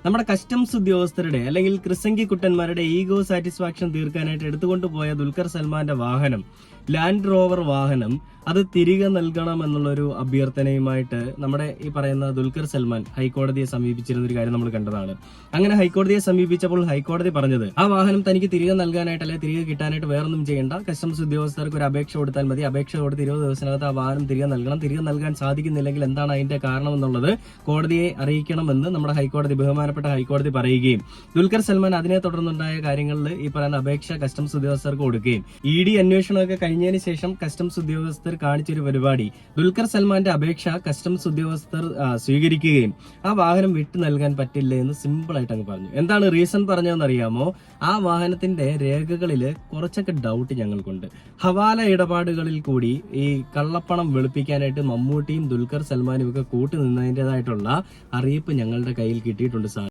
നമ്മുടെ കസ്റ്റംസ് ഉദ്യോഗസ്ഥരുടെ അല്ലെങ്കിൽ ക്രിസംഗി കുട്ടന്മാരുടെ ഈഗോ സാറ്റിസ്ഫാക്ഷൻ തീർക്കാനായിട്ട് എടുത്തുകൊണ്ടുപോയ ദുൽഖർ സൽമാന്റെ വാഹനം, ലാൻഡ് റോവർ വാഹനം, അത് തിരികെ നൽകണം എന്നുള്ളൊരു അഭ്യർത്ഥനയുമായിട്ട് നമ്മുടെ ഈ പറയുന്ന ദുൽഖർ സൽമാൻ ഹൈക്കോടതിയെ സമീപിച്ചിരുന്ന ഒരു കാര്യം നമ്മൾ കണ്ടതാണ്. അങ്ങനെ ഹൈക്കോടതിയെ സമീപിച്ചപ്പോൾ ഹൈക്കോടതി പറഞ്ഞത് ആ വാഹനം തനിക്ക് തിരികെ നൽകാനായിട്ട് അല്ലെങ്കിൽ തിരികെ കിട്ടാനായിട്ട് വേറൊന്നും ചെയ്യേണ്ട, കസ്റ്റംസ് ഉദ്യോഗസ്ഥർക്ക് ഒരു അപേക്ഷ കൊടുത്താൽ മതി, അപേക്ഷ കൊടുത്ത് 20 ദിവസത്തിനകത്ത് ആ വാഹനം തിരികെ നൽകണം, തിരികെ നൽകാൻ സാധിക്കുന്നില്ലെങ്കിൽ എന്താണ് അതിന്റെ കാരണം എന്നുള്ളത് കോടതിയെ അറിയിക്കണമെന്ന് നമ്മുടെ ഹൈക്കോടതി, ബഹുമാനപ്പെട്ട ഹൈക്കോടതി പറയുകയും ദുൽഖർ സൽമാൻ അതിനെ തുടർന്നുണ്ടായ കാര്യങ്ങളിൽ ഈ പറയുന്ന അപേക്ഷ കസ്റ്റംസ് ഉദ്യോഗസ്ഥർക്ക് കൊടുക്കുകയും ED അന്വേഷണമൊക്കെ കഴിഞ്ഞതിന് ശേഷം കസ്റ്റംസ് ഉദ്യോഗസ്ഥർ കാണിച്ചൊരു പരിപാടി, ദുൽഖർ സൽമാന്റെ അപേക്ഷ കസ്റ്റംസ് ഉദ്യോഗസ്ഥർ സ്വീകരിക്കുകയും ആ വാഹനം വിട്ടു നൽകാൻ പറ്റില്ല എന്ന് സിമ്പിൾ ആയിട്ട് അങ്ങ് പറഞ്ഞു. എന്താണ് റീസൺ പറഞ്ഞതെന്ന് അറിയാമോ? ആ വാഹനത്തിന്റെ രേഖകളിൽ കുറച്ചൊക്കെ ഡൗട്ട് ഞങ്ങൾക്കുണ്ട്. ഹവാല ഇടപാടുകളിൽ കൂടി ഈ കള്ളപ്പണം വെളുപ്പിക്കാനായിട്ട് മമ്മൂട്ടിയും ദുൽഖർ സൽമാനും ഒക്കെ കൂട്ടുനിന്നതിൻ്റെതായിട്ടുള്ള അറിയിപ്പ് ഞങ്ങളുടെ കയ്യിൽ കിട്ടിയിട്ടുണ്ട് സാർ.